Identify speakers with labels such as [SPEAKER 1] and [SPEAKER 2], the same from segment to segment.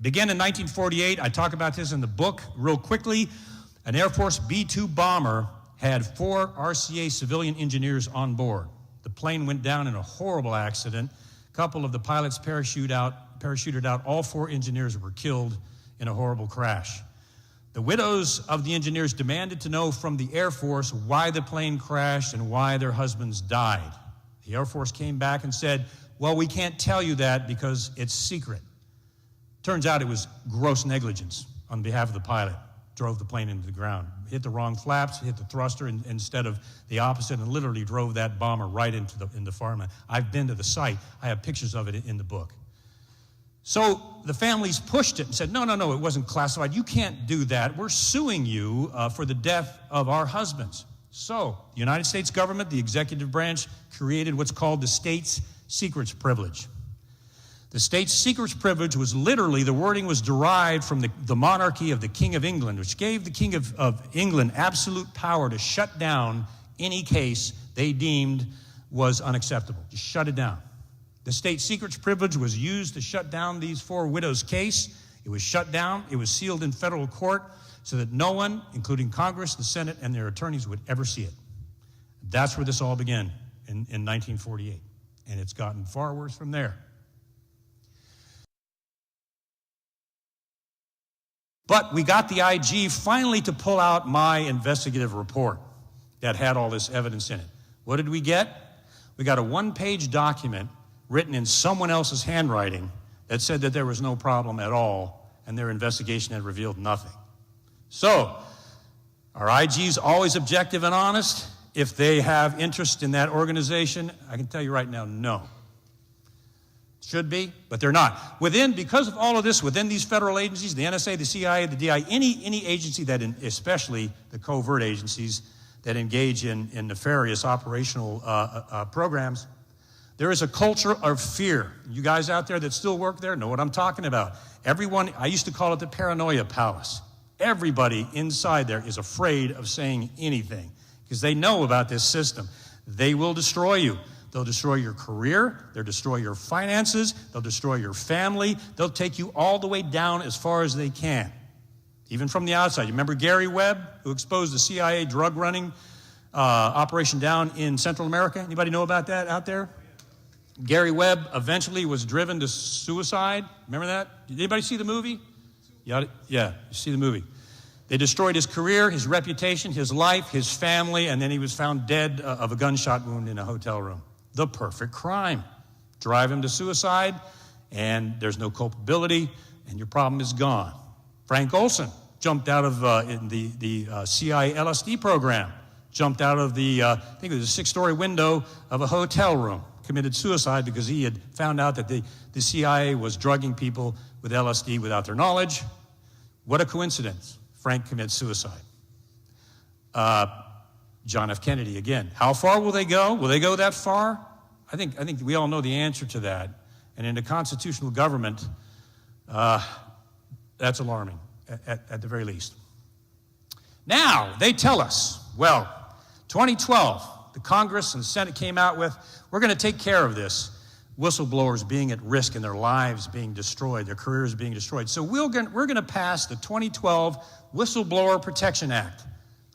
[SPEAKER 1] Began in 1948. I talk about this in the book real quickly. An Air Force B-2 bomber had 4 RCA civilian engineers on board. The plane went down in a horrible accident. A couple of the pilots parachuted out. All 4 engineers were killed in a horrible crash. The widows of the engineers demanded to know from the Air Force why the plane crashed and why their husbands died. The Air Force came back and said, well, we can't tell you that because it's secret. Turns out it was gross negligence on behalf of the pilot. Drove the plane into the ground. Hit the wrong flaps, hit the thruster instead of the opposite, and literally drove that bomber right into farmland. I've been to the site. I have pictures of it in the book. So the families pushed it and said, no, it wasn't classified. You can't do that. We're suing you for the death of our husbands. So the United States government, the executive branch, created what's called the state's secrets privilege. The state's secrets privilege was literally, the wording was derived from the monarchy of the King of England, which gave the King of England absolute power to shut down any case they deemed was unacceptable. Just shut it down. The state secrets privilege was used to shut down these 4 widows' case. It was shut down. It was sealed in federal court so that no one, including Congress, the Senate, and their attorneys, would ever see it. That's where this all began in 1948. And it's gotten far worse from there. But we got the IG finally to pull out my investigative report that had all this evidence in it. What did we get? We got a 1-page document written in someone else's handwriting that said that there was no problem at all and their investigation had revealed nothing. So, are IGs always objective and honest if they have interest in that organization? I can tell you right now, no. Should be, but they're not. Because of all of this, within these federal agencies, the NSA, the CIA, the DI, any agency that, especially the covert agencies that engage in nefarious operational programs, there is a culture of fear. You guys out there that still work there know what I'm talking about. Everyone, I used to call it the paranoia palace. Everybody inside there is afraid of saying anything because they know about this system. They will destroy you. They'll destroy your career. They'll destroy your finances. They'll destroy your family. They'll take you all the way down as far as they can, even from the outside. You remember Gary Webb, who exposed the CIA drug running operation down in Central America? Anybody know about that out there? Gary Webb eventually was driven to suicide. Remember that? Did anybody see the movie? Yeah, you see the movie. They destroyed his career, his reputation, his life, his family, and then he was found dead of a gunshot wound in a hotel room. The perfect crime. Drive him to suicide, and there's no culpability, and your problem is gone. Frank Olson jumped out of the CIA LSD program, jumped out of I think it was a 6-story window of a hotel room, committed suicide because he had found out that the CIA was drugging people with LSD without their knowledge. What a coincidence. Frank commits suicide. John F. Kennedy, again. How far will they go? Will they go that far? I think we all know the answer to that. And in a constitutional government, that's alarming, at the very least. Now, they tell us, 2012, the Congress and the Senate came out with, we're going to take care of this. Whistleblowers being at risk and their lives being destroyed, their careers being destroyed. So we're going to pass the 2012 Whistleblower Protection Act,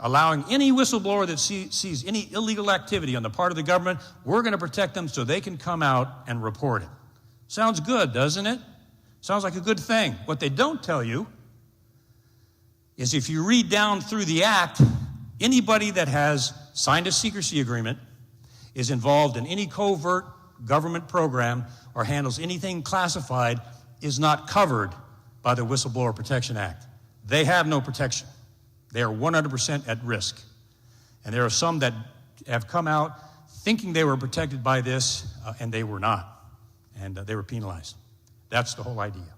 [SPEAKER 1] allowing any whistleblower that sees any illegal activity on the part of the government, we're going to protect them so they can come out and report it. Sounds good, doesn't it? Sounds like a good thing. What they don't tell you is if you read down through the act, anybody that has signed a secrecy agreement, is involved in any covert government program, or handles anything classified is not covered by the Whistleblower Protection Act. They have no protection. They are 100% at risk. And there are some that have come out thinking they were protected by this, and they were not. And they were penalized. That's the whole idea.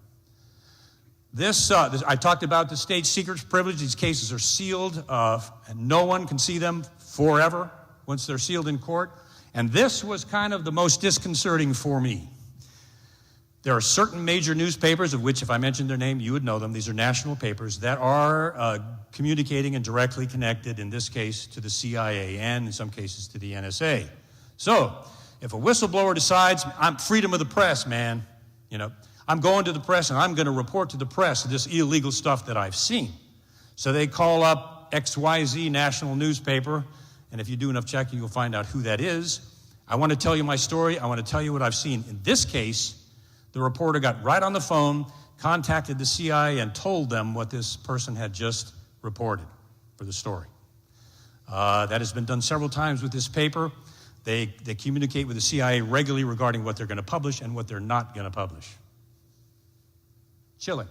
[SPEAKER 1] This I talked about the state secrets privilege. These cases are sealed, and no one can see them forever once they're sealed in court. And this was kind of the most disconcerting for me. There are certain major newspapers, of which if I mentioned their name, you would know them. These are national papers that are communicating and directly connected, in this case, to the CIA and in some cases to the NSA. So if a whistleblower decides, I'm freedom of the press, man, I'm going to the press and I'm going to report to the press this illegal stuff that I've seen. So they call up XYZ national newspaper, and if you do enough checking, you'll find out who that is. I want to tell you my story. I want to tell you what I've seen. In this case, the reporter got right on the phone, contacted the CIA, and told them what this person had just reported for the story. That has been done several times with this paper. They communicate with the CIA regularly regarding what they're going to publish and what they're not going to publish. Chilling.